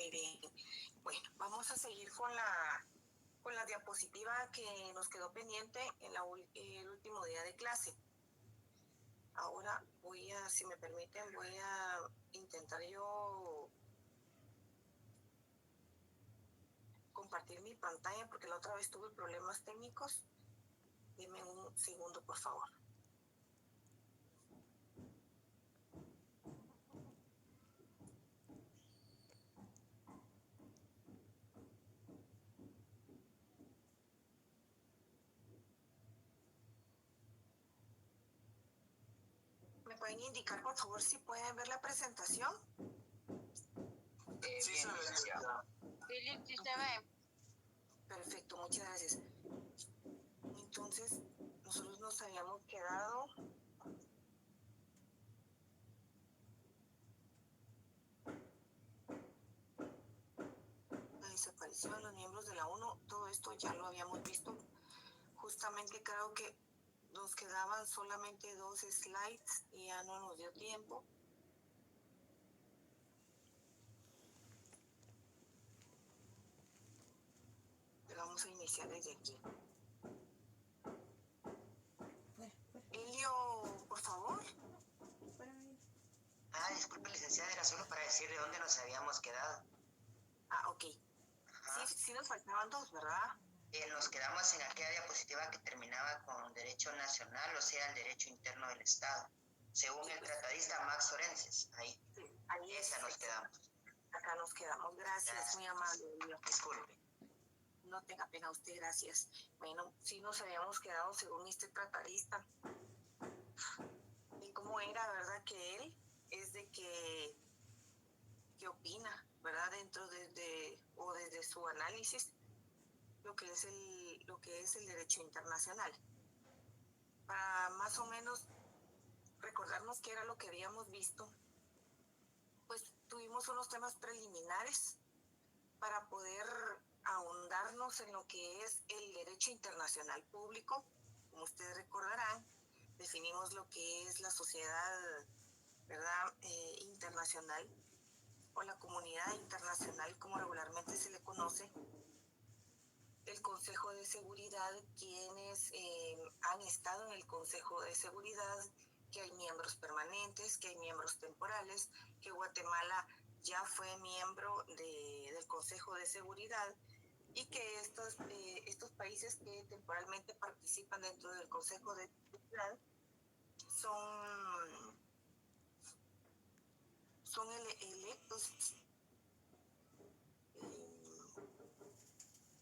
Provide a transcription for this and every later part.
Muy bien. Bueno, vamos a seguir con la diapositiva que nos quedó pendiente en el último día de clase. Ahora si me permiten, voy a intentar yo compartir mi pantalla porque la otra vez tuve problemas técnicos. Dime un segundo, por favor. ¿Me pueden indicar, por favor, si pueden ver la presentación? Sí, se ve. Sí, se ve. Perfecto, muchas gracias. Entonces, nosotros nos habíamos quedado... La desaparición de los miembros de la ONU, todo esto ya lo habíamos visto. Justamente creo que nos quedaban solamente 2 slides y ya no nos dio tiempo. Pero vamos a iniciar desde aquí. Elio, por favor. Disculpe, licenciada, era solo para decir de dónde nos habíamos quedado. Ok. Sí nos faltaban 2, ¿verdad? Nos quedamos en aquella diapositiva que terminaba con derecho nacional, o sea, el derecho interno del Estado, según el tratadista Max Orenses. Ahí esa nos quedamos. Acá nos quedamos. Gracias. Muy amable, Elio. Disculpe. No tenga pena usted, gracias. Bueno, sí nos habíamos quedado según este tratadista. Y cómo era, ¿verdad? Que él es de que opina, ¿verdad? Dentro desde su análisis, lo que es el derecho internacional. Para más o menos recordarnos qué era lo que habíamos visto, pues tuvimos unos temas preliminares para poder ahondarnos en lo que es el derecho internacional público. Como ustedes recordarán, definimos lo que es la sociedad, ¿verdad? Internacional, o la comunidad internacional, como regularmente se le conoce, el Consejo de Seguridad, quienes han estado en el Consejo de Seguridad, que hay miembros permanentes, que hay miembros temporales, que Guatemala ya fue miembro del Consejo de Seguridad y que estos países que temporalmente participan dentro del Consejo de Seguridad son electos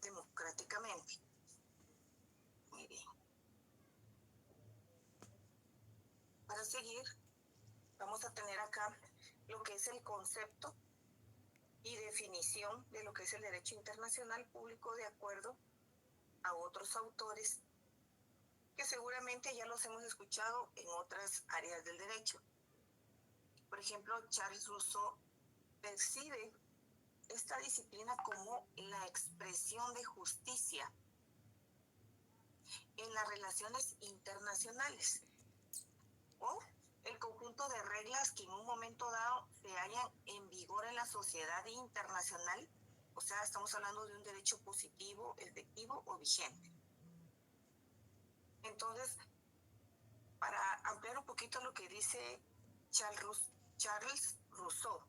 democráticamente. Muy bien. Para seguir, vamos a tener acá lo que es el concepto y definición de lo que es el derecho internacional público de acuerdo a otros autores que seguramente ya los hemos escuchado en otras áreas del derecho. Por ejemplo, Charles Rousseau percibe esta disciplina como la expresión de justicia en las relaciones internacionales o el conjunto de reglas que en un momento dado se hallan en vigor en la sociedad internacional. O sea, estamos hablando de un derecho positivo, efectivo o vigente. Entonces, para ampliar un poquito lo que dice Charles Rousseau,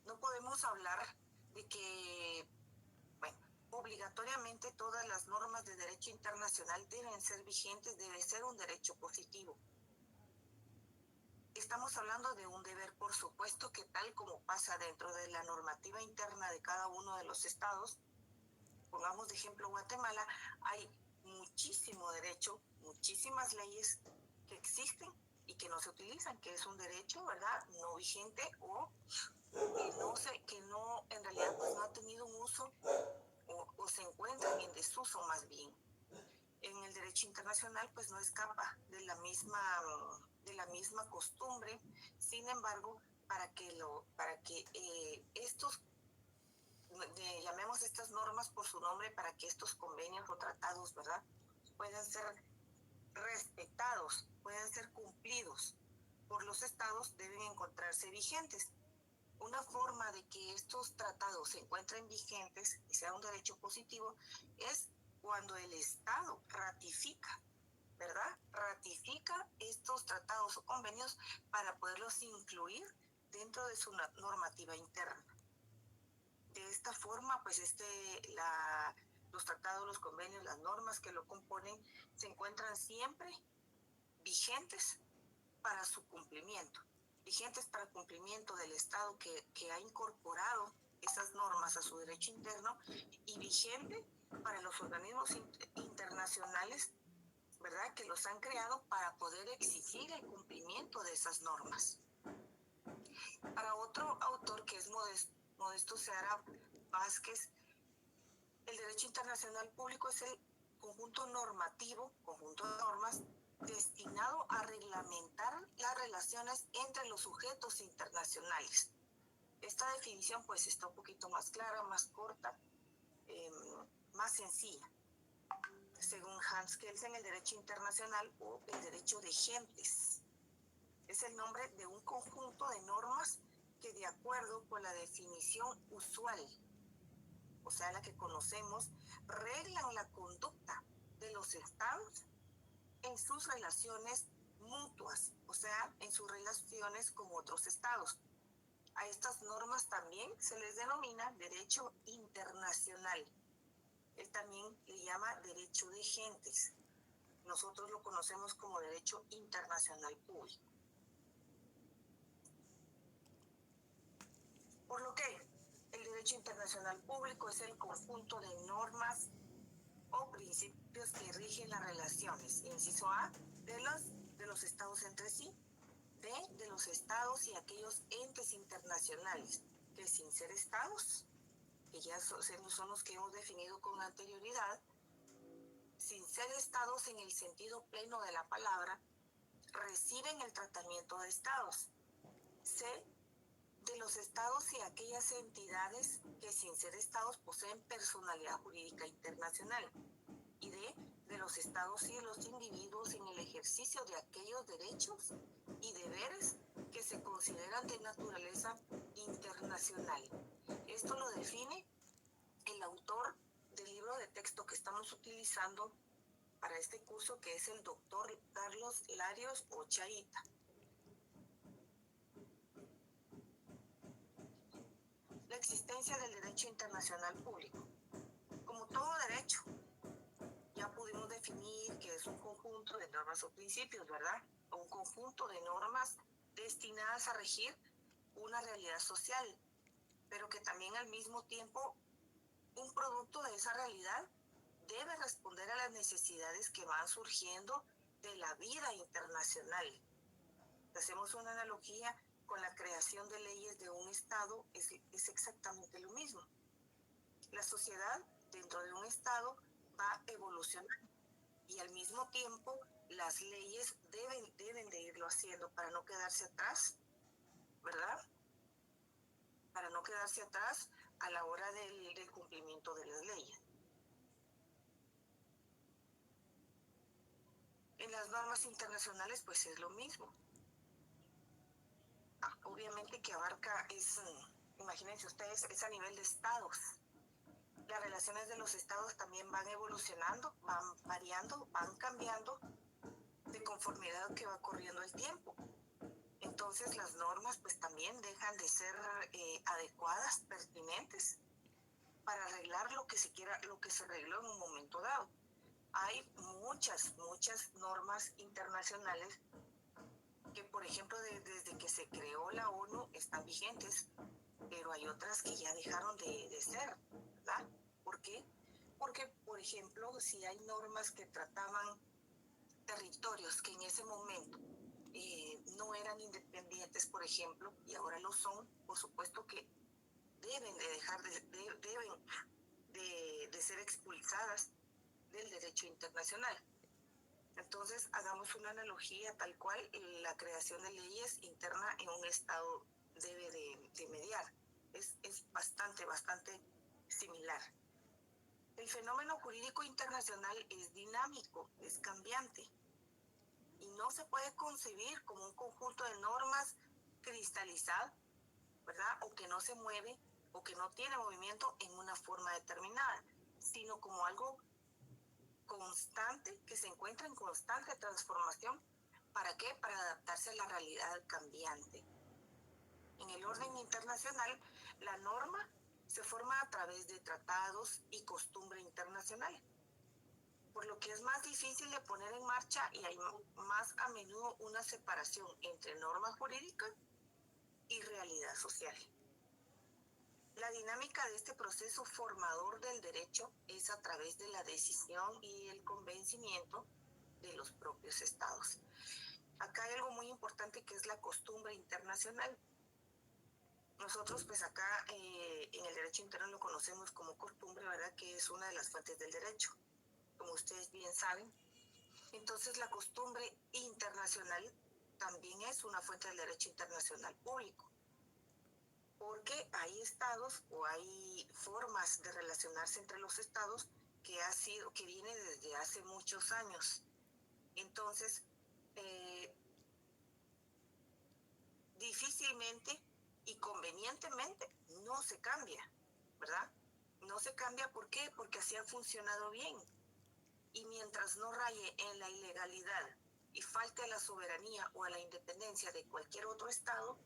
no podemos hablar de que, bueno, obligatoriamente todas las normas de derecho internacional deben ser vigentes, debe ser un derecho positivo. Estamos hablando de un deber, por supuesto, que tal como pasa dentro de la normativa interna de cada uno de los estados, pongamos de ejemplo Guatemala, hay muchísimo derecho, muchísimas leyes que existen y que no se utilizan, que es un derecho, ¿verdad?, no vigente o que no, en realidad, pues no ha tenido un uso o se encuentran en desuso más bien. En el derecho internacional, pues no escapa de la misma costumbre. Sin embargo, para que llamemos estas normas por su nombre, para que estos convenios o tratados, ¿verdad?, puedan ser respetados, puedan ser cumplidos por los estados, deben encontrarse vigentes. Una forma de que estos tratados se encuentren vigentes y sea un derecho positivo es cuando el Estado ratifica, ¿verdad? Ratifica estos tratados o convenios para poderlos incluir dentro de su normativa interna. De esta forma, pues los tratados, los convenios, las normas que lo componen se encuentran siempre vigentes para su cumplimiento. Vigentes para el cumplimiento del Estado que ha incorporado esas normas a su derecho interno y vigente para los organismos internacionales, ¿verdad?, que los han creado para poder exigir el cumplimiento de esas normas. Para otro autor, que es Modesto Seara Vázquez, el derecho internacional público es el conjunto normativo, conjunto de normas destinado a reglamentar las relaciones entre los sujetos internacionales. Esta definición pues está un poquito más clara, más corta, más sencilla. Según Hans Kelsen, el derecho internacional o el derecho de gentes es el nombre de un conjunto de normas que, de acuerdo con la definición usual, o sea, la que conocemos, reglan la conducta de los estados en sus relaciones mutuas, o sea, en sus relaciones con otros estados. A estas normas también se les denomina derecho internacional. Él también le llama derecho de gentes. Nosotros lo conocemos como derecho internacional público. Por lo que el derecho internacional público es el conjunto de normas o principios que rigen las relaciones, inciso A, de los estados entre sí, B, de los estados y aquellos entes internacionales que, sin ser estados, que ya son los que hemos definido con anterioridad, sin ser estados en el sentido pleno de la palabra, reciben el tratamiento de estados. C, de los estados y aquellas entidades que, sin ser estados, poseen personalidad jurídica internacional. Y de los estados y de los individuos en el ejercicio de aquellos derechos y deberes que se consideran de naturaleza internacional. Esto lo define el autor del libro de texto que estamos utilizando para este curso, que es el doctor Carlos Larios Ochaíta. La existencia del derecho internacional público. Como todo derecho, ya pudimos definir que es un conjunto de normas o principios, ¿verdad? O un conjunto de normas destinadas a regir una realidad social, pero que también al mismo tiempo un producto de esa realidad debe responder a las necesidades que van surgiendo de la vida internacional. Hacemos una analogía con la creación de leyes de un Estado, es exactamente lo mismo. La sociedad dentro de un Estado va evolucionando y al mismo tiempo las leyes deben de irlo haciendo para no quedarse atrás, ¿verdad? Para no quedarse atrás a la hora del cumplimiento de las leyes. En las normas internacionales pues es lo mismo. Obviamente que abarca, imagínense ustedes, es a nivel de estados. Las relaciones de los estados también van evolucionando, van variando, van cambiando de conformidad que va corriendo el tiempo. Entonces las normas pues también dejan de ser adecuadas, pertinentes, para arreglar lo que se arregló en un momento dado. Hay muchas normas internacionales que, por ejemplo, desde que se creó la ONU están vigentes, pero hay otras que ya dejaron de ser, ¿verdad? ¿Por qué? Porque, por ejemplo, si hay normas que trataban territorios que en ese momento no eran independientes, por ejemplo, y ahora lo son, por supuesto que deben de ser expulsadas del derecho internacional. Entonces, hagamos una analogía tal cual, la creación de leyes interna en un Estado debe de mediar. Es bastante similar. El fenómeno jurídico internacional es dinámico, es cambiante, y no se puede concebir como un conjunto de normas cristalizadas ¿verdad? O que no se mueve o que no tiene movimiento en una forma determinada, sino como algo constante, que se encuentra en constante transformación. ¿Para qué? Para adaptarse a la realidad cambiante. En el orden internacional, la norma se forma a través de tratados y costumbre internacional, por lo que es más difícil de poner en marcha y hay más a menudo una separación entre norma jurídica y realidad social. La dinámica de este proceso formador del derecho es a través de la decisión y el convencimiento de los propios estados. Acá hay algo muy importante que es la costumbre internacional. Nosotros pues acá en el derecho interno lo conocemos como costumbre, ¿verdad? Que es una de las fuentes del derecho, como ustedes bien saben. Entonces la costumbre internacional también es una fuente del derecho internacional público, porque hay estados o hay formas de relacionarse entre los estados que viene desde hace muchos años. Entonces, difícilmente y convenientemente no se cambia, ¿verdad? No se cambia, ¿por qué? Porque así ha funcionado bien. Y mientras no raye en la ilegalidad y falte a la soberanía o a la independencia de cualquier otro estado,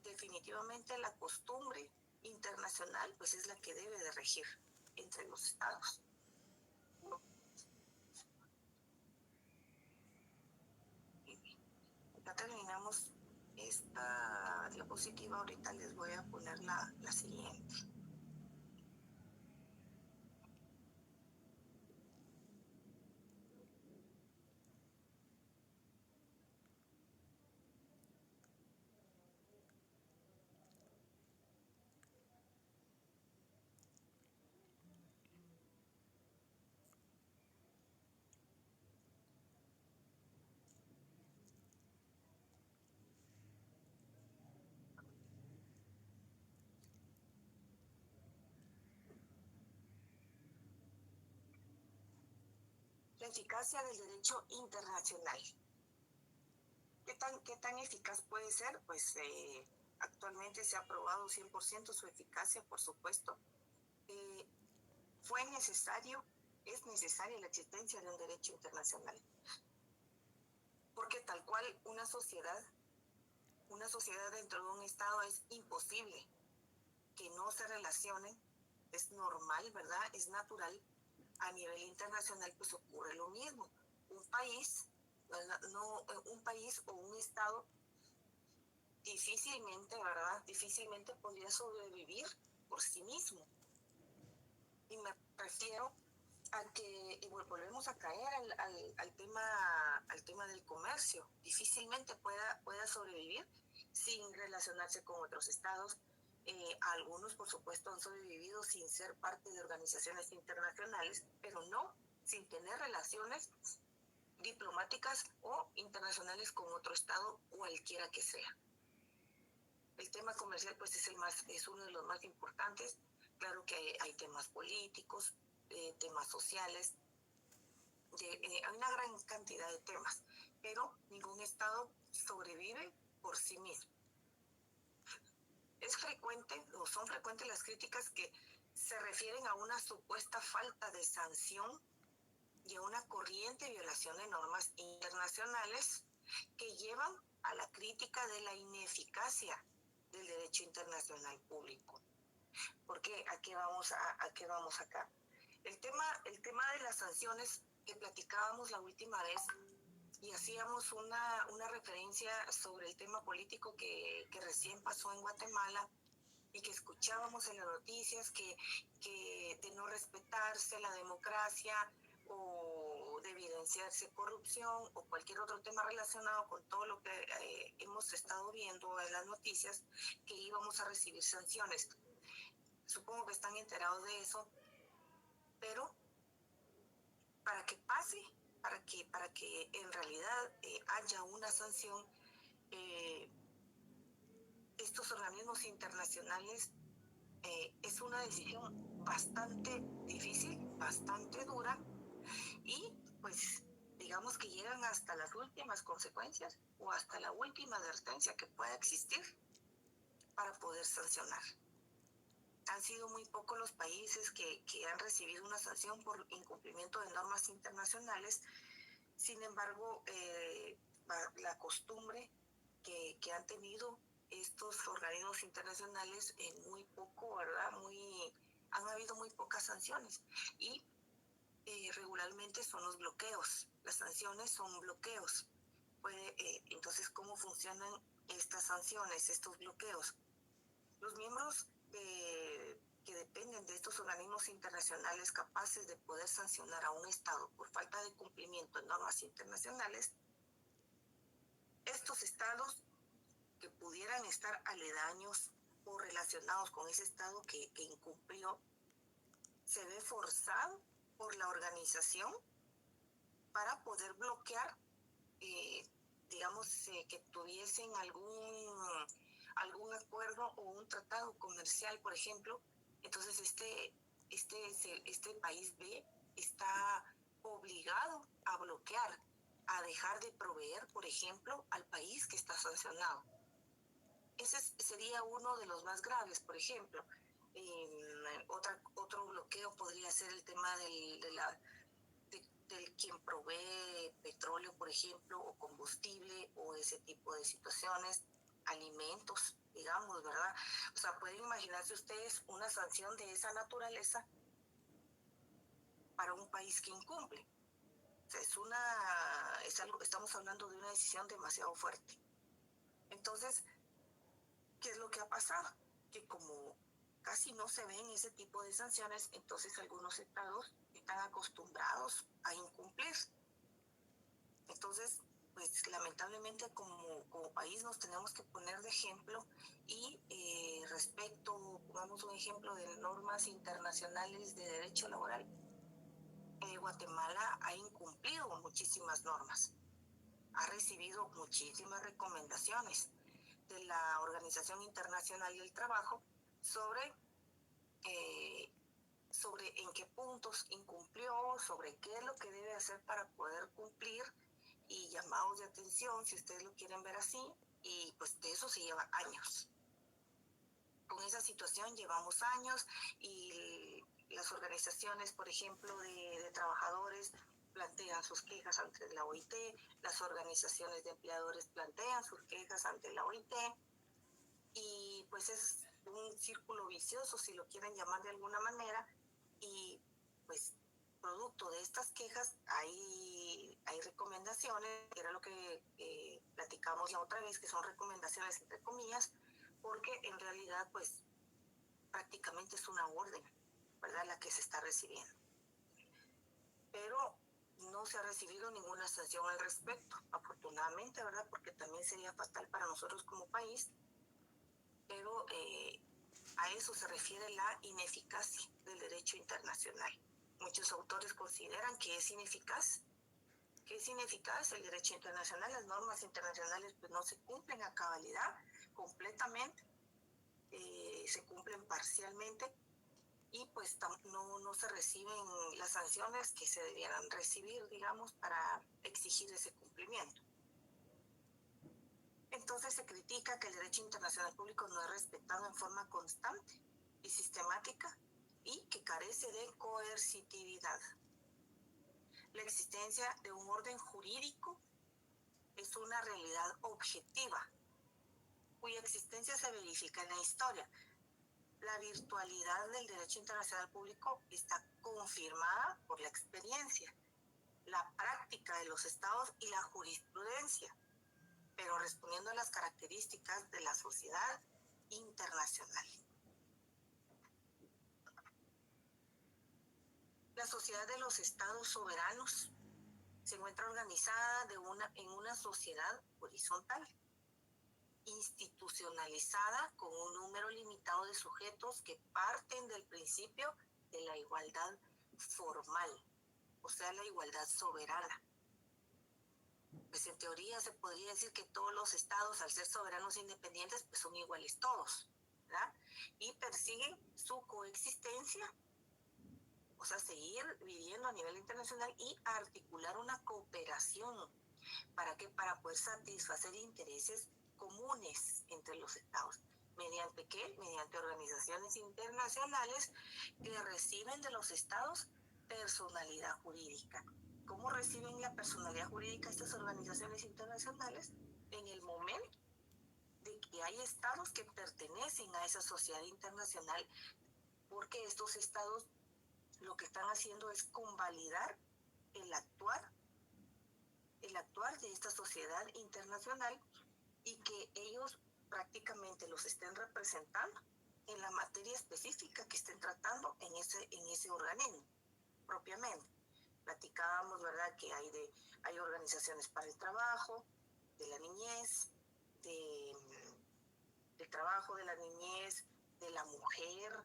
definitivamente la costumbre internacional pues es la que debe de regir entre los estados. Ya terminamos esta diapositiva, ahorita les voy a poner la siguiente. La eficacia del derecho internacional. ¿Qué tan eficaz puede ser? Pues actualmente se ha probado 100% su eficacia, por supuesto. Es necesaria la existencia de un derecho internacional. Porque tal cual una sociedad dentro de un estado es imposible que no se relacionen, es normal, ¿verdad? Es natural. A nivel internacional pues ocurre lo mismo. Un país o un estado difícilmente, ¿verdad? Difícilmente podría sobrevivir por sí mismo. Y me refiero a que, y volvemos a caer al tema del comercio. Difícilmente pueda sobrevivir sin relacionarse con otros estados. Algunos, por supuesto, han sobrevivido sin ser parte de organizaciones internacionales, pero no sin tener relaciones diplomáticas o internacionales con otro estado, cualquiera que sea. El tema comercial pues es uno de los más importantes. Claro que hay temas políticos, temas sociales, hay una gran cantidad de temas, pero ningún estado sobrevive por sí mismo. Son frecuentes las críticas que se refieren a una supuesta falta de sanción y a una corriente violación de normas internacionales que llevan a la crítica de la ineficacia del derecho internacional público. Porque ¿a qué vamos acá? El tema de las sanciones que platicábamos la última vez y hacíamos una referencia sobre el tema político que recién pasó en Guatemala y que escuchábamos en las noticias que de no respetarse la democracia o de evidenciarse corrupción o cualquier otro tema relacionado con todo lo que hemos estado viendo en las noticias, que íbamos a recibir sanciones. Supongo que están enterados de eso, pero para que pase, para que en realidad haya una sanción, estos organismos internacionales es una decisión bastante difícil, bastante dura y pues digamos que llegan hasta las últimas consecuencias o hasta la última advertencia que pueda existir. para poder sancionar. Han sido muy pocos los países que han recibido una sanción por incumplimiento de normas internacionales. Sin embargo, la costumbre que han tenido estos organismos internacionales en muy poco, ¿verdad? Han habido muy pocas sanciones y regularmente son los bloqueos. Las sanciones son bloqueos. Entonces, ¿cómo funcionan estas sanciones, estos bloqueos? Los miembros que dependen de estos organismos internacionales capaces de poder sancionar a un Estado por falta de cumplimiento de normas internacionales, estos Estados que pudieran estar aledaños o relacionados con ese Estado que incumplió, se ve forzado por la organización para poder bloquear, que tuviesen algún acuerdo o un tratado comercial, por ejemplo. Entonces este país B está obligado a bloquear, a dejar de proveer, por ejemplo, al país que está sancionado. Ese sería uno de los más graves, por ejemplo. Otro bloqueo podría ser el tema del quien provee petróleo, por ejemplo, o combustible, o ese tipo de situaciones, alimentos, digamos, ¿verdad? O sea, pueden imaginarse ustedes una sanción de esa naturaleza para un país que incumple. O sea, estamos hablando de una decisión demasiado fuerte. Entonces, ¿qué es lo que ha pasado? Que como casi no se ven ese tipo de sanciones, entonces algunos estados están acostumbrados a incumplir. Entonces, pues lamentablemente como país nos tenemos que poner de ejemplo y pongamos un ejemplo de normas internacionales de derecho laboral. Guatemala ha incumplido muchísimas normas, ha recibido muchísimas recomendaciones de la Organización Internacional del Trabajo sobre en qué puntos incumplió, sobre qué es lo que debe hacer para poder cumplir, y llamados de atención, si ustedes lo quieren ver así, y pues de eso se lleva años. Con esa situación llevamos años y las organizaciones, por ejemplo, de trabajadores plantean sus quejas ante la OIT, las organizaciones de empleadores plantean sus quejas ante la OIT, y pues es un círculo vicioso, si lo quieren llamar de alguna manera, y pues producto de estas quejas hay recomendaciones, que era lo que platicamos la otra vez, que son recomendaciones entre comillas, porque en realidad pues prácticamente es una orden, ¿verdad?, la que se está recibiendo. Pero no se ha recibido ninguna sanción al respecto, afortunadamente, ¿verdad?, porque también sería fatal para nosotros como país, pero a eso se refiere la ineficacia del derecho internacional. Muchos autores consideran que es ineficaz el derecho internacional, las normas internacionales pues no se cumplen a cabalidad, completamente, se cumplen parcialmente, y pues no se reciben las sanciones que se debieran recibir, digamos, para exigir ese cumplimiento. Entonces se critica que el derecho internacional público no es respetado en forma constante y sistemática y que carece de coercitividad. La existencia de un orden jurídico es una realidad objetiva, cuya existencia se verifica en la historia. La virtualidad del derecho internacional público está confirmada por la experiencia, la práctica de los estados y la jurisprudencia, pero respondiendo a las características de la sociedad internacional. La sociedad de los estados soberanos se encuentra organizada en una sociedad horizontal, institucionalizada con un número limitado de sujetos que parten del principio de la igualdad formal, o sea, la igualdad soberana. Pues en teoría se podría decir que todos los estados, al ser soberanos e independientes, pues son iguales todos, ¿verdad? Y persiguen su coexistencia, o sea, seguir viviendo a nivel internacional y articular una cooperación. ¿Para qué? Para poder satisfacer intereses comunes entre los estados. ¿Mediante qué? Mediante organizaciones internacionales que reciben de los estados personalidad jurídica. ¿Cómo reciben la personalidad jurídica estas organizaciones internacionales? En el momento de que hay estados que pertenecen a esa sociedad internacional, porque estos estados lo que están haciendo es convalidar el actuar de esta sociedad internacional y que ellos prácticamente los estén representando en la materia específica que estén tratando en ese organismo propiamente. Platicábamos, ¿verdad?, que hay organizaciones para el trabajo, de la niñez, del trabajo, de la niñez, de la mujer,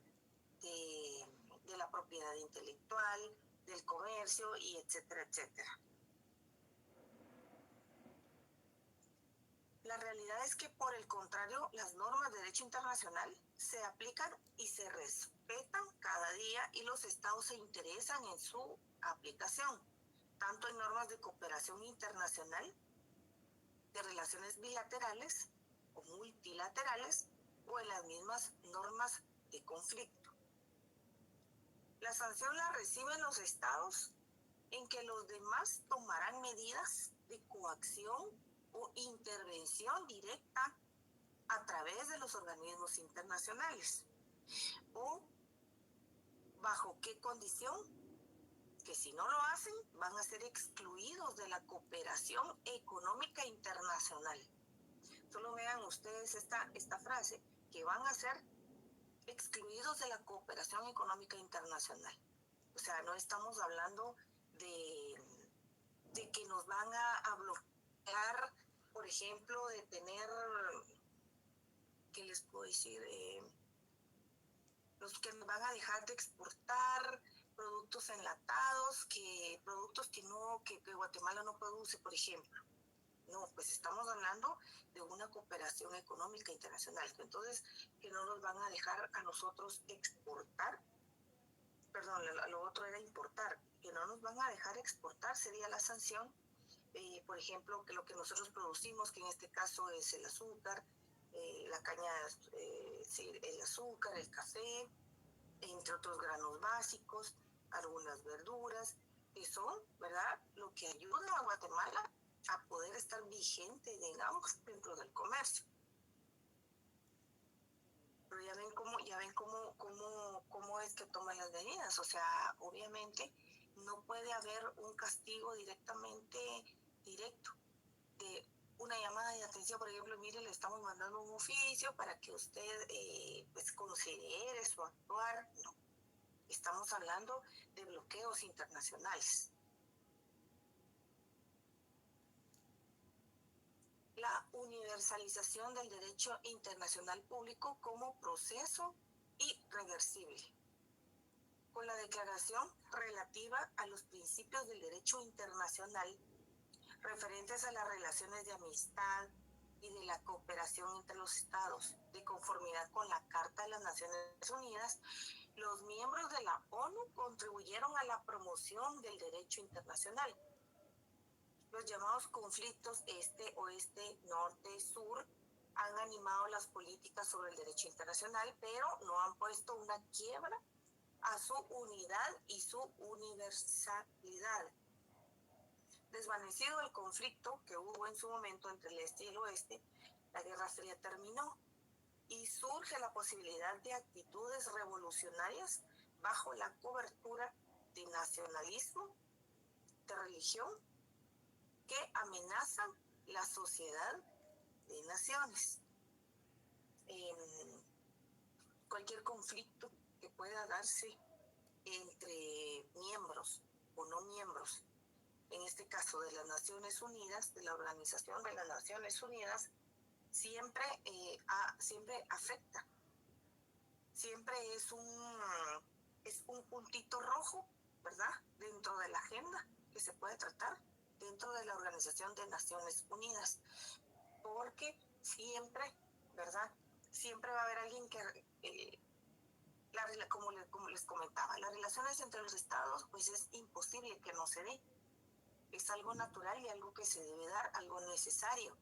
de la propiedad intelectual, del comercio, y etcétera, etcétera. La realidad es que, por el contrario, las normas de derecho internacional se aplican y se respetan cada día y los estados se interesan en su aplicación, tanto en normas de cooperación internacional, de relaciones bilaterales o multilaterales, o en las mismas normas de conflicto. La sanción la reciben los estados en que los demás tomarán medidas de coacción o intervención directa a través de los organismos internacionales. ¿O bajo qué condición? Que si no lo hacen, van a ser excluidos de la cooperación económica internacional. Solo vean ustedes esta frase, que van a ser excluidos de la cooperación económica internacional. O sea, no estamos hablando de que nos van a bloquear, por ejemplo, de tener, ¿qué les puedo decir? Los que nos van a dejar de exportar productos enlatados, productos que Guatemala no produce, por ejemplo. No, pues estamos hablando de una cooperación económica internacional. Entonces, que no nos van a dejar a nosotros exportar, perdón, lo otro era importar, que no nos van a dejar exportar sería la sanción. Por ejemplo, que lo que nosotros producimos, que en este caso es el azúcar, la caña, el azúcar, el café, entre otros granos básicos, algunas verduras, que son, ¿verdad?, lo que ayuda a Guatemala a poder estar vigente, digamos, dentro del comercio. Pero ya ven cómo es que toman las medidas. O sea, obviamente no puede haber un castigo directo de una llamada de atención. Por ejemplo, mire, le estamos mandando un oficio para que usted pues considere su actuar. No, estamos hablando de bloqueos internacionales. La universalización del derecho internacional público como proceso irreversible. Con la declaración relativa a los principios del derecho internacional referentes a las relaciones de amistad y de la cooperación entre los estados, de conformidad con la Carta de las Naciones Unidas, los miembros de la ONU contribuyeron a la promoción del derecho internacional. Los llamados conflictos este-oeste, norte-sur han animado las políticas sobre el derecho internacional, pero no han puesto una quiebra a su unidad y su universalidad. Desvanecido el conflicto que hubo en su momento entre el este y el oeste, la Guerra Fría terminó y surge la posibilidad de actitudes revolucionarias bajo la cobertura de nacionalismo, de religión, que amenazan la sociedad de naciones. Cualquier conflicto que pueda darse entre miembros o no miembros, en este caso de las Naciones Unidas, de la Organización de las Naciones Unidas, siempre afecta. Siempre es un puntito rojo, ¿verdad?, dentro de la agenda que se puede tratar dentro de la Organización de Naciones Unidas, porque siempre, ¿verdad?, siempre va a haber alguien que, como les comentaba, las relaciones entre los estados, pues es imposible que no se dé. Es algo natural y algo que se debe dar, algo necesario.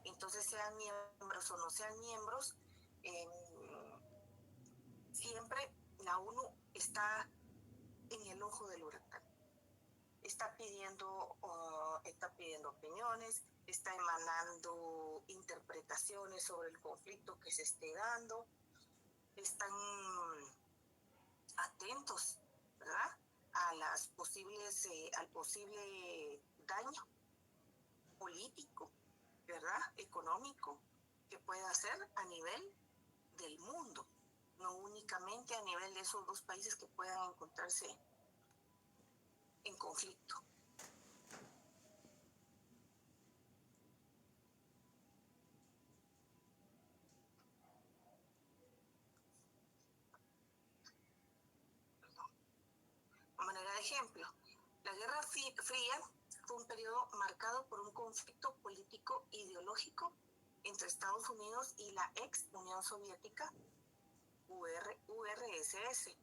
Entonces, sean miembros o no sean miembros, siempre la ONU está en el ojo del huracán. Está pidiendo opiniones, está emanando interpretaciones sobre el conflicto que se esté dando, están atentos, ¿verdad?, al posible daño político, ¿verdad?, económico que pueda hacer a nivel del mundo, no únicamente a nivel de esos dos países que puedan encontrarse en conflicto. A manera de ejemplo, la Guerra Fría fue un periodo marcado por un conflicto político ideológico entre Estados Unidos y la ex Unión Soviética, URSS.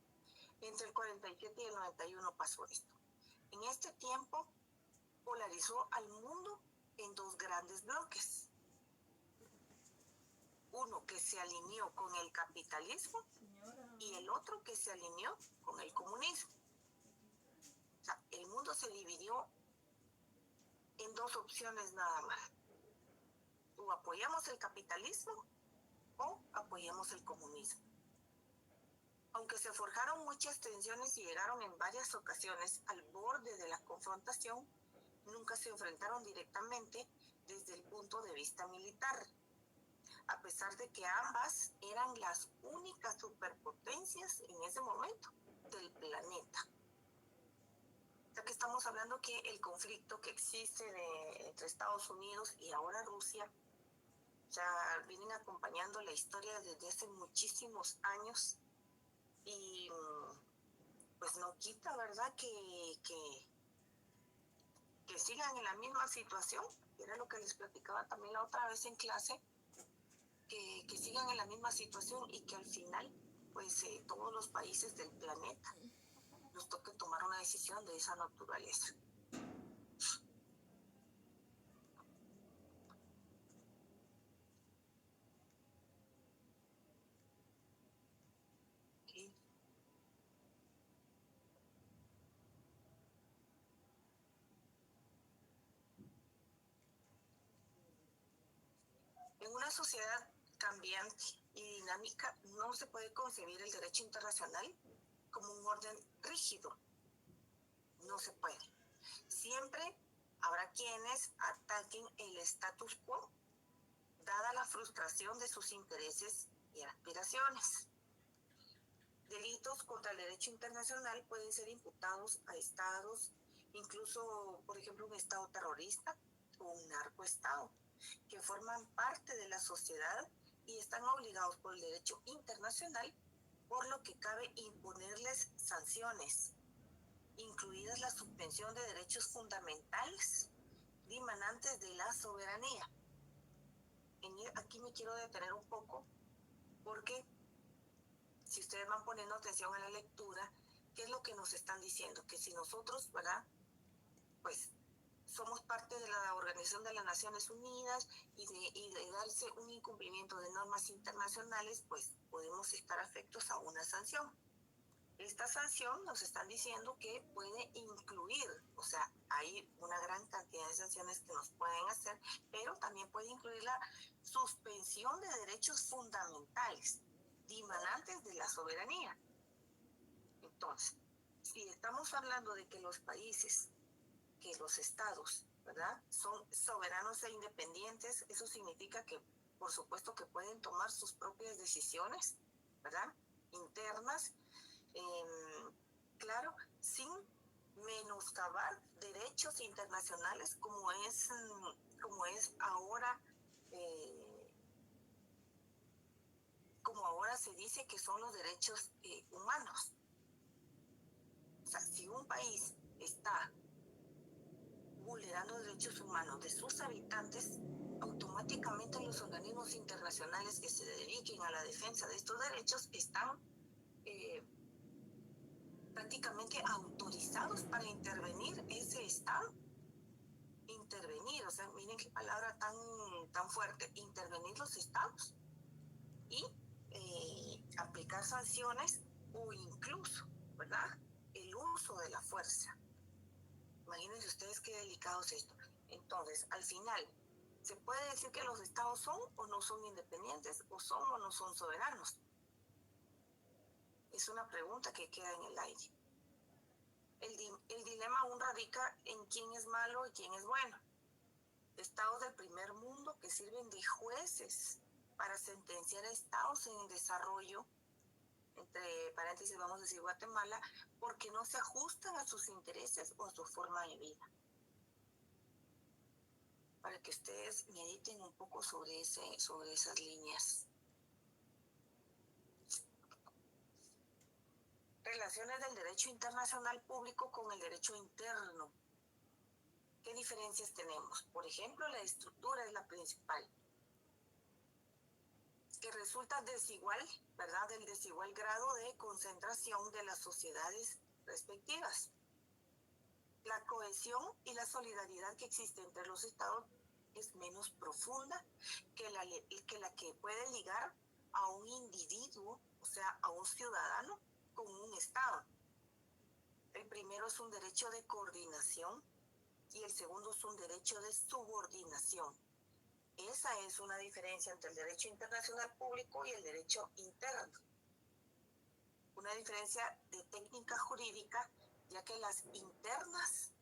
Entre el 47 y el 91 pasó esto. En este tiempo polarizó al mundo en dos grandes bloques. Uno que se alineó con el capitalismo y el otro que se alineó con el comunismo. O sea, el mundo se dividió en dos opciones nada más. O apoyamos el capitalismo o apoyamos el comunismo. Aunque se forjaron muchas tensiones y llegaron en varias ocasiones al borde de la confrontación, nunca se enfrentaron directamente desde el punto de vista militar, a pesar de que ambas eran las únicas superpotencias en ese momento del planeta. Ya que estamos hablando que el conflicto que existe entre Estados Unidos y ahora Rusia ya vienen acompañando la historia desde hace muchísimos años y pues no quita, ¿verdad?, que sigan en la misma situación. Era lo que les platicaba también la otra vez en clase, que sigan en la misma situación y que al final pues todos los países del planeta nos toque tomar una decisión de esa naturaleza. Okay. En una sociedad cambiante y dinámica no se puede concebir el derecho internacional como un orden rígido. No se puede. Siempre habrá quienes ataquen el status quo, dada la frustración de sus intereses y aspiraciones. Delitos contra el derecho internacional pueden ser imputados a estados, incluso, por ejemplo, un estado terrorista o un narcoestado, que forman parte de la sociedad y están obligados por el derecho internacional, por lo que cabe imponerles sanciones, incluidas la suspensión de derechos fundamentales dimanantes de la soberanía. Aquí me quiero detener un poco porque si ustedes van poniendo atención a la lectura, ¿qué es lo que nos están diciendo? Que si nosotros, ¿verdad?, pues somos parte de la Organización de las Naciones Unidas y de darse un incumplimiento de normas internacionales, pues podemos estar afectos a una sanción. Esta sanción nos están diciendo que puede incluir, o sea, hay una gran cantidad de sanciones que nos pueden hacer, pero también puede incluir la suspensión de derechos fundamentales dimanantes de la soberanía. Entonces, si estamos hablando de que los países, que los estados, ¿verdad?, son soberanos e independientes, eso significa que, por supuesto, que pueden tomar sus propias decisiones, ¿verdad?, internas, claro, sin menoscabar derechos internacionales como es ahora, como ahora se dice que son los derechos humanos. O sea, si un país está vulnerando derechos humanos de sus habitantes, automáticamente los organismos internacionales que se dediquen a la defensa de estos derechos están prácticamente autorizados para intervenir ese Estado. Intervenir, o sea, miren qué palabra tan fuerte, intervenir los estados y aplicar sanciones o incluso, ¿verdad?, el uso de la fuerza. Imagínense ustedes qué delicado es esto. Entonces, al final, ¿se puede decir que los estados son o no son independientes, o son o no son soberanos? Es una pregunta que queda en el aire. El dilema aún radica en quién es malo y quién es bueno. Estados del primer mundo que sirven de jueces para sentenciar a estados en desarrollo, entre paréntesis vamos a decir Guatemala, porque no se ajustan a sus intereses o a su forma de vida. Para que ustedes mediten un poco sobre esas líneas. Relaciones del derecho internacional público con el derecho interno. ¿Qué diferencias tenemos? Por ejemplo, la estructura es la principal, que resulta desigual, ¿verdad?, del desigual grado de concentración de las sociedades respectivas. La cohesión y la solidaridad que existe entre los estados es menos profunda que la que puede ligar a un individuo, o sea, a un ciudadano, con un estado. El primero es un derecho de coordinación y el segundo es un derecho de subordinación. Esa es una diferencia entre el derecho internacional público y el derecho interno. Una diferencia de técnica jurídica, ya que las internas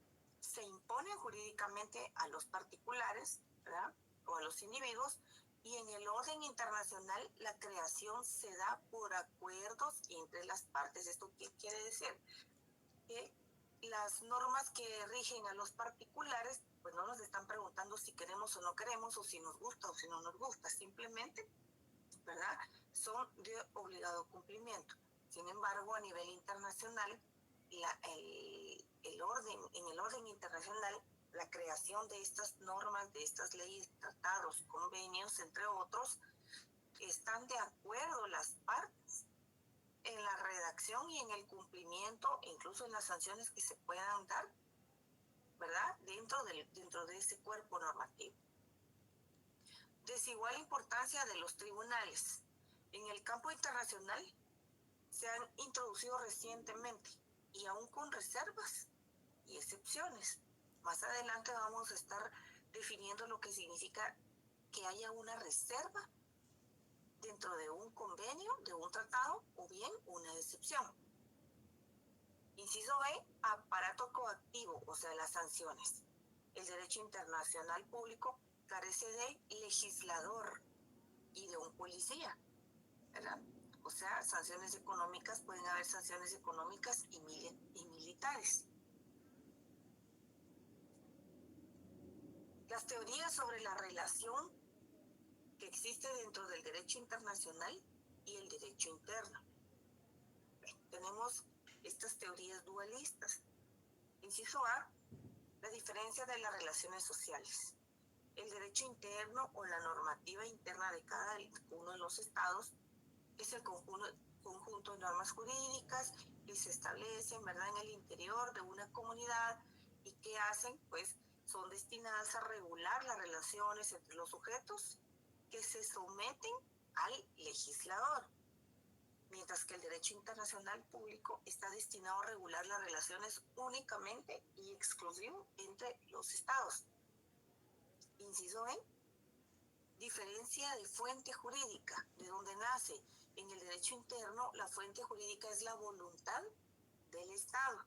se imponen jurídicamente a los particulares, ¿verdad?, o a los individuos, y en el orden internacional la creación se da por acuerdos entre las partes. ¿Esto qué quiere decir? Que las normas que rigen a los particulares, pues no nos están preguntando si queremos o no queremos, o si nos gusta o si no nos gusta, simplemente, ¿verdad?, son de obligado cumplimiento. Sin embargo, a nivel internacional, en el orden internacional, la creación de estas normas, de estas leyes, tratados, convenios, entre otros, están de acuerdo las partes en la redacción y en el cumplimiento, incluso en las sanciones que se puedan dar, ¿verdad?, dentro de ese cuerpo normativo. Desigual importancia de los tribunales. En el campo internacional se han introducido recientemente, y aún con reservas y excepciones. Más adelante vamos a estar definiendo lo que significa que haya una reserva dentro de un convenio, de un tratado, o bien una excepción. Inciso B, aparato coactivo, o sea, las sanciones. El derecho internacional público carece de legislador y de un policía, ¿verdad? O sea, sanciones económicas, pueden haber sanciones económicas y militares. Las teorías sobre la relación que existe dentro del derecho internacional y el derecho interno. Tenemos estas teorías dualistas. Inciso A, la diferencia de las relaciones sociales. El derecho interno o la normativa interna de cada uno de los estados es el conjunto de normas jurídicas que se establecen, ¿verdad?, en el interior de una comunidad, y que hacen, pues, son destinadas a regular las relaciones entre los sujetos que se someten al legislador, mientras que el derecho internacional público está destinado a regular las relaciones únicamente y exclusivo entre los estados. Inciso B, diferencia de fuente jurídica, de donde nace. En el derecho interno, la fuente jurídica es la voluntad del Estado,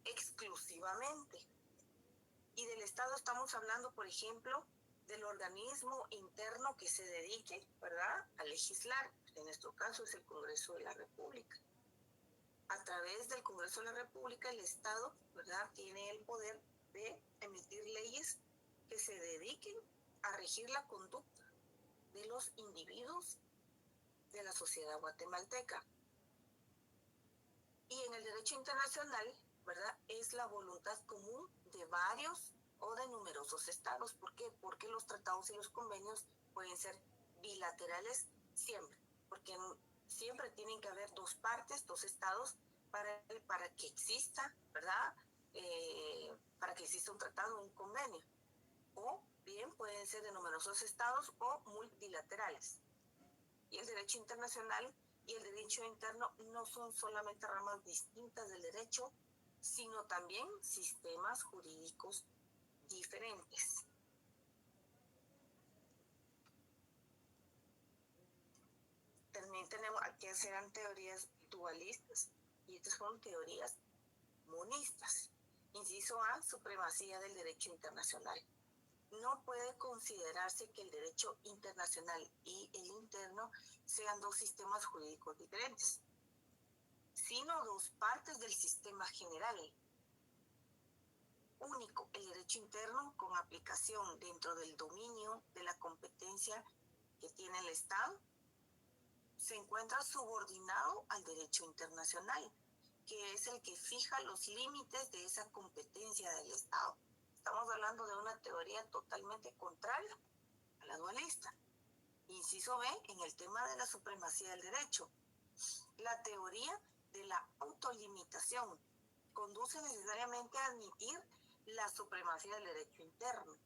exclusivamente. Y del Estado estamos hablando, por ejemplo, del organismo interno que se dedique, ¿verdad?, a legislar. En nuestro caso es el Congreso de la República. A través del Congreso de la República, el Estado, ¿verdad?, tiene el poder de emitir leyes que se dediquen a regir la conducta de los individuos de la sociedad guatemalteca. Y en el derecho internacional, ¿verdad?, es la voluntad común de varios o de numerosos estados. ¿Por qué? Porque los tratados y los convenios pueden ser bilaterales siempre, porque siempre tienen que haber dos partes, dos estados, para que exista, ¿verdad?, para que exista un tratado o un convenio. O bien pueden ser de numerosos estados o multilaterales. y el derecho internacional y el derecho interno no son solamente ramas distintas del derecho, sino también sistemas jurídicos diferentes. También tenemos, aquí eran teorías dualistas y estas son teorías monistas. Inciso A, supremacía del derecho internacional. No puede considerarse que el derecho internacional y el interno sean dos sistemas jurídicos diferentes, sino dos partes del sistema general único. El derecho interno, con aplicación dentro del dominio de la competencia que tiene el Estado, se encuentra subordinado al derecho internacional, que es el que fija los límites de esa competencia del Estado. Estamos hablando de una teoría totalmente contraria a la dualista. Inciso B, en el tema de la supremacía del derecho. La teoría de la autolimitación conduce necesariamente a admitir la supremacía del derecho interno,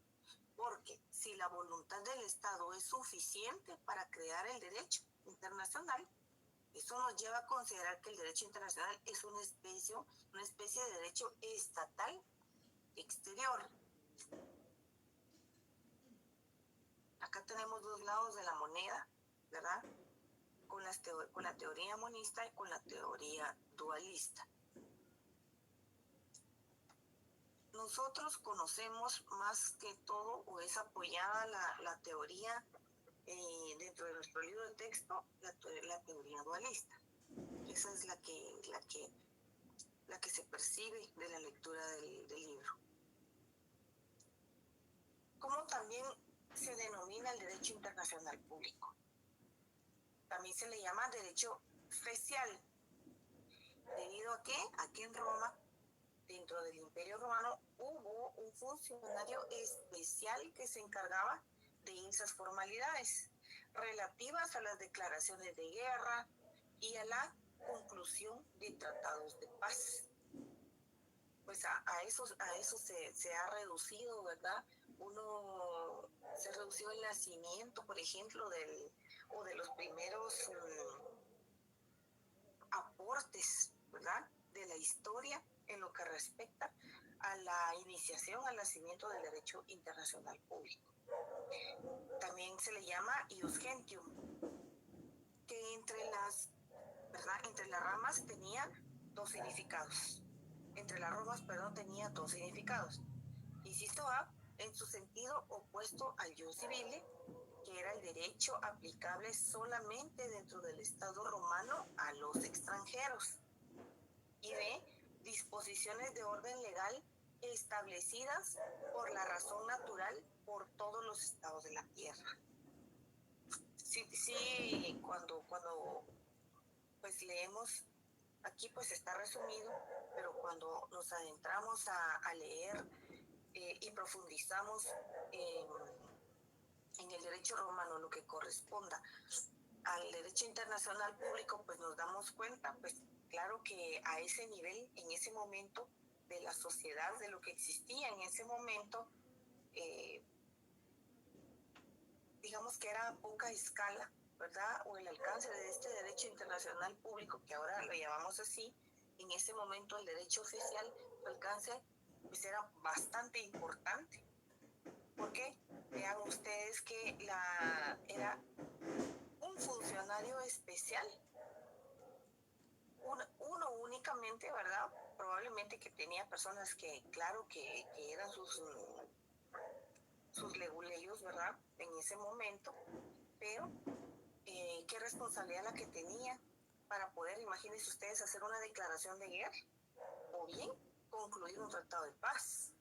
porque si la voluntad del Estado es suficiente para crear el derecho internacional, eso nos lleva a considerar que el derecho internacional es una especie de derecho estatal exterior. Acá tenemos dos lados de la moneda, ¿verdad? Con la teoría monista y con la teoría dualista. Nosotros conocemos más que todo, o es apoyada la teoría dentro de nuestro libro de texto, la teoría dualista. Esa es la que se percibe de la lectura del libro. ¿Cómo también se denomina el derecho internacional público? También se le llama derecho especial. ¿Debido a qué? A que en Roma, dentro del Imperio Romano, hubo un funcionario especial que se encargaba de esas formalidades relativas a las declaraciones de guerra y a la conclusión de tratados de paz. Pues a eso se ha reducido, ¿verdad? Se ha reducido el nacimiento, por ejemplo, de los primeros aportes, ¿verdad?, de la historia en lo que respecta a la iniciación, al nacimiento del derecho internacional público. También se le llama ius gentium, que entre las ramas tenía dos significados. Tenía dos significados. Inciso A, en su sentido opuesto al ius civile, que era el derecho aplicable solamente dentro del Estado romano a los extranjeros. Y B, disposiciones de orden legal establecidas por la razón natural por todos los estados de la tierra. Sí, cuando pues leemos, aquí pues está resumido, pero cuando nos adentramos a leer y profundizamos en el derecho romano, lo que corresponda al derecho internacional público, pues nos damos cuenta, pues claro que a ese nivel, en ese momento de la sociedad, de lo que existía en ese momento, digamos que era a poca escala, ¿verdad? O el alcance de este derecho internacional público, que ahora lo llamamos así. En ese momento el derecho oficial, su alcance, pues era bastante importante. ¿Por qué? Vean ustedes que era un funcionario especial, uno únicamente, ¿verdad? Probablemente que tenía personas que, claro, que eran sus leguleyos, ¿verdad?, en ese momento, pero qué responsabilidad la que tenía para poder, imagínense ustedes, hacer una declaración de guerra o bien concluir un tratado de paz,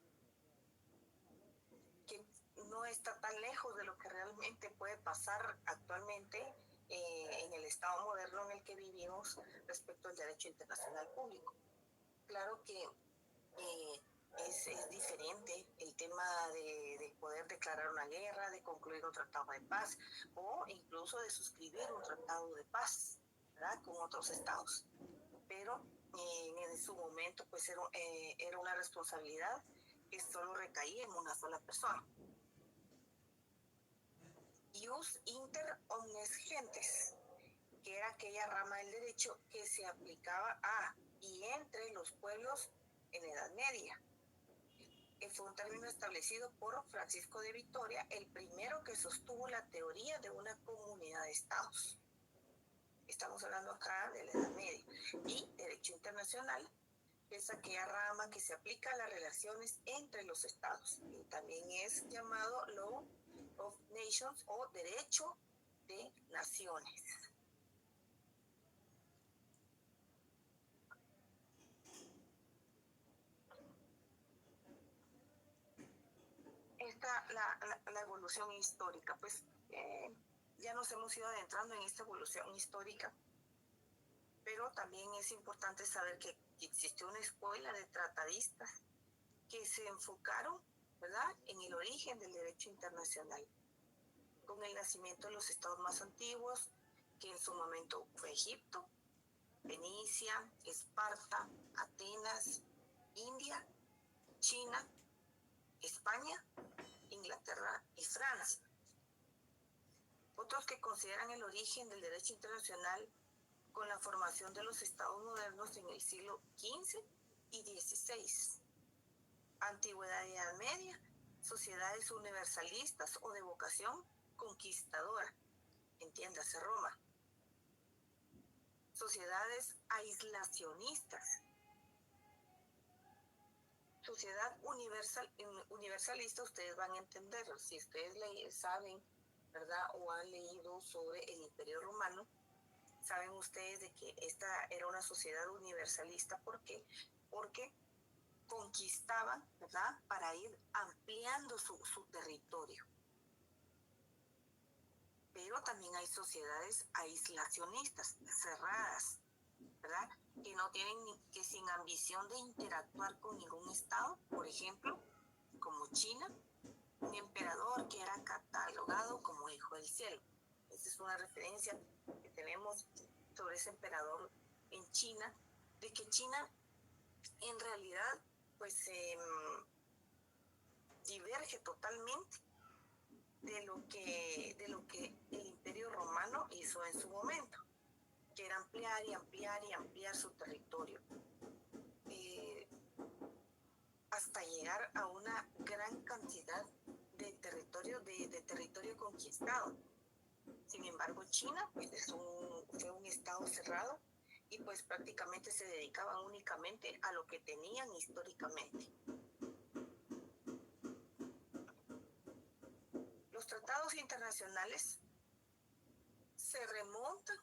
que no está tan lejos de lo que realmente puede pasar actualmente en el estado moderno en el que vivimos respecto al derecho internacional público. Claro que es diferente el tema de poder declarar una guerra, de concluir un tratado de paz o incluso de suscribir un tratado de paz, ¿verdad?, con otros estados. Pero en su momento pues era una responsabilidad que solo recaía en una sola persona. Jus inter omnes gentes, que era aquella rama del derecho que se aplicaba a y entre los pueblos en Edad Media. Fue un término establecido por Francisco de Vitoria, el primero que sostuvo la teoría de una comunidad de estados. Estamos hablando acá de la Edad Media. Y derecho internacional es aquella rama que se aplica a las relaciones entre los estados. Y también es llamado Law of Nations o derecho de naciones. La evolución histórica, pues ya nos hemos ido adentrando en esta evolución histórica, pero también es importante saber que existió una escuela de tratadistas que se enfocaron, ¿verdad?, en el origen del derecho internacional, con el nacimiento de los estados más antiguos, que en su momento fue Egipto, Fenicia, Esparta, Atenas, India, China, España, Inglaterra y Francia. Otros que consideran el origen del derecho internacional con la formación de los estados modernos en el siglo XV y XVI. Antigüedad y Edad Media, sociedades universalistas o de vocación conquistadora, entiéndase Roma. Sociedades aislacionistas. Sociedad universalista, ustedes van a entender, si ustedes saben, ¿verdad?, o han leído sobre el Imperio Romano, saben ustedes de que esta era una sociedad universalista. ¿Por qué? Porque conquistaban, ¿verdad?, para ir ampliando su territorio. Pero también hay sociedades aislacionistas, cerradas, ¿verdad?, que sin ambición de interactuar con ningún estado, por ejemplo, como China, un emperador que era catalogado como hijo del cielo. Esa es una referencia que tenemos sobre ese emperador en China, de que China en realidad pues diverge totalmente de lo que el Imperio Romano hizo en su momento, que era ampliar y ampliar y ampliar su territorio, hasta llegar a una gran cantidad de territorio conquistado. Sin embargo, China pues fue un estado cerrado y pues prácticamente se dedicaban únicamente a lo que tenían históricamente. Los tratados internacionales se remontan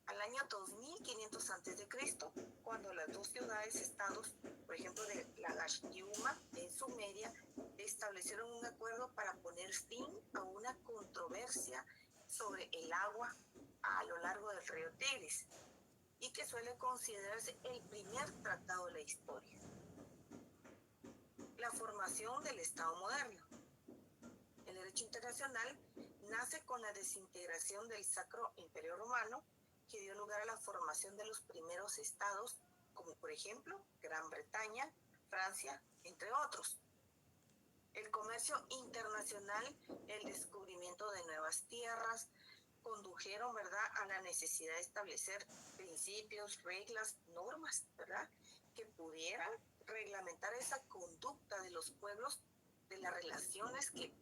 al año 2500 a.C., cuando las dos ciudades-estados, por ejemplo de Lagash y Uma, en Sumeria, establecieron un acuerdo para poner fin a una controversia sobre el agua a lo largo del río Tigris, y que suele considerarse el primer tratado de la historia. La formación del Estado moderno. El derecho internacional nace con la desintegración del Sacro Imperio Romano, que dio lugar a la formación de los primeros estados, como por ejemplo Gran Bretaña, Francia, entre otros. El comercio internacional, el descubrimiento de nuevas tierras, condujeron, ¿verdad?, a la necesidad de establecer principios, reglas, normas, ¿verdad?, que pudieran reglamentar esa conducta de los pueblos, de las relaciones que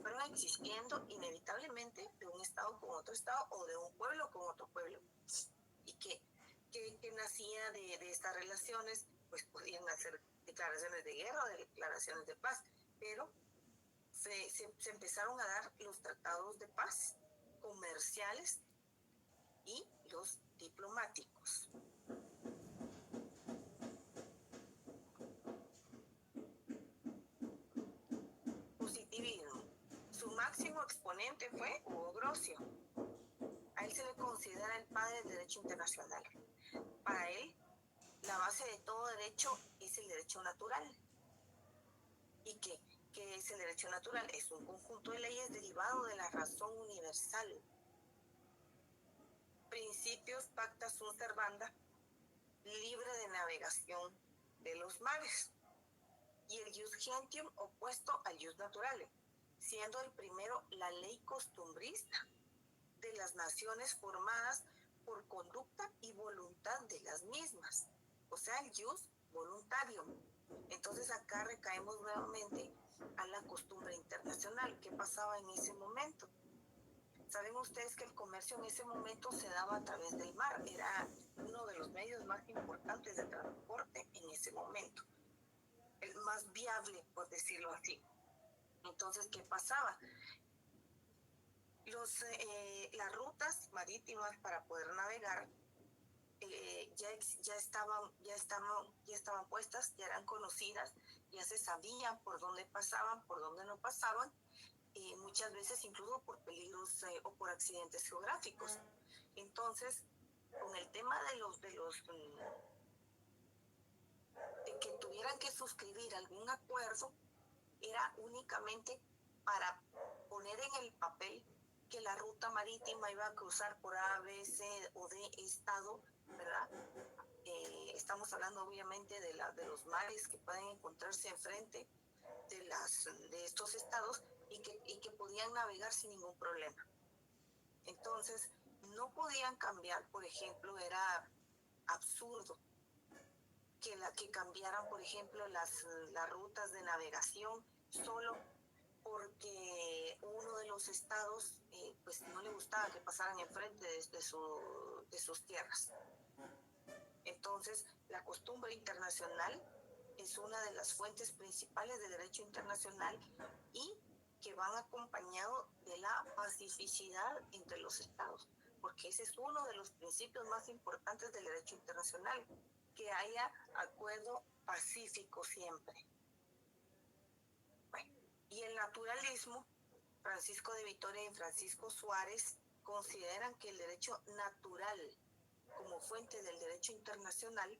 fueron existiendo inevitablemente de un estado con otro estado o de un pueblo con otro pueblo, y que nacía de estas relaciones, pues podían hacer declaraciones de guerra o declaraciones de paz, pero se empezaron a dar los tratados de paz comerciales y los diplomáticos. Positivismo. Su máximo exponente fue Hugo Grocio. A él se le considera el padre del derecho internacional. Para él, la base de todo derecho es el derecho natural. ¿Y qué es el derecho natural? Es un conjunto de leyes derivado de la razón universal. Principios pacta sunt servanda, libre de navegación de los mares. Y el jus gentium opuesto al jus naturale. siendo el primero la ley costumbrista de las naciones formadas por conducta y voluntad de las mismas, o sea, el jus voluntario. Entonces acá recaemos nuevamente a la costumbre internacional. ¿Qué pasaba en ese momento? Saben ustedes que el comercio en ese momento se daba a través del mar, era uno de los medios más importantes de transporte en ese momento, el más viable, por decirlo así. Entonces, ¿qué pasaba? Las rutas marítimas para poder navegar ya estaban puestas, ya eran conocidas, ya se sabía por dónde pasaban, por dónde no pasaban, muchas veces incluso por peligros o por accidentes geográficos. Entonces, con el tema de que tuvieran que suscribir algún acuerdo, era únicamente para poner en el papel que la ruta marítima iba a cruzar por A, B, C o D estado, ¿verdad? Estamos hablando obviamente de los mares que pueden encontrarse enfrente de estos estados y que podían navegar sin ningún problema. Entonces, no podían cambiar, por ejemplo, era absurdo que cambiaran, por ejemplo, las rutas de navegación solo porque uno de los estados pues no le gustaba que pasaran enfrente de sus tierras. Entonces, la costumbre internacional es una de las fuentes principales del derecho internacional y que van acompañado de la pacificidad entre los estados, porque ese es uno de los principios más importantes del derecho internacional, que haya acuerdo pacífico siempre. Bueno, y el naturalismo, Francisco de Vitoria y Francisco Suárez consideran que el derecho natural como fuente del derecho internacional,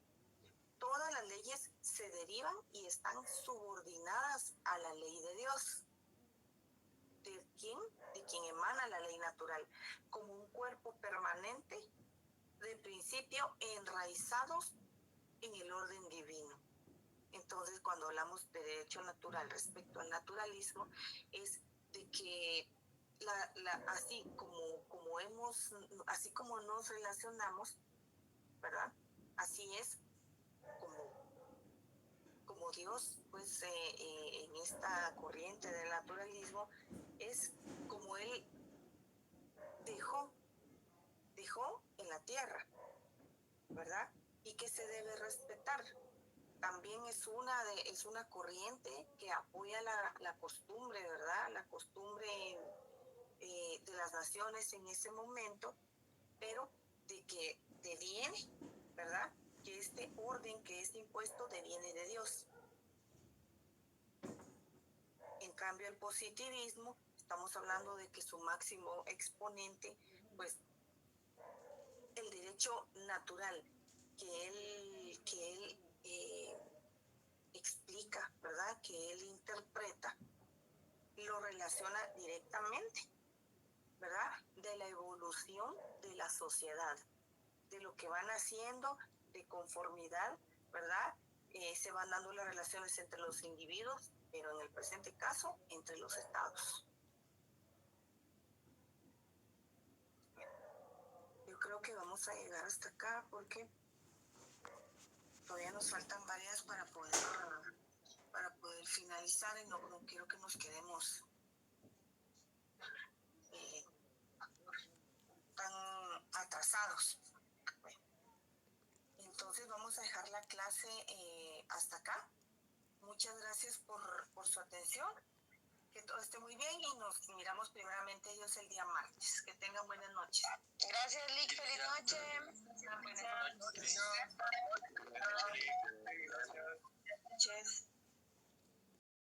todas las leyes se derivan y están subordinadas a la ley de Dios. ¿De quién? De quien emana la ley natural, como un cuerpo permanente de principio enraizados en el orden divino. Entonces, cuando hablamos de derecho natural respecto al naturalismo, es de que así como nos relacionamos, ¿verdad? Así es como Dios, pues en esta corriente del naturalismo, es como Él dejó en la tierra, ¿verdad? Y que se debe respetar. También es una corriente que apoya la costumbre, ¿verdad? La costumbre de las naciones en ese momento, pero de que deviene, ¿verdad? Que este orden, que este impuesto deviene de Dios. En cambio, el positivismo, estamos hablando de que su máximo exponente, pues, el derecho natural que él explica, ¿verdad? Que él interpreta, lo relaciona directamente, ¿verdad? De la evolución de la sociedad, de lo que van haciendo, de conformidad, ¿verdad? Se van dando las relaciones entre los individuos, pero en el presente caso, entre los estados. Yo creo que vamos a llegar hasta acá porque todavía nos faltan varias para poder finalizar y no quiero que nos quedemos tan atrasados. Bueno, entonces vamos a dejar la clase hasta acá. Muchas gracias por su atención. Que todo esté muy bien y nos miramos primeramente Dios el día martes. Que tengan buenas noches. Gracias, Lick. Feliz noche. Buenas noches.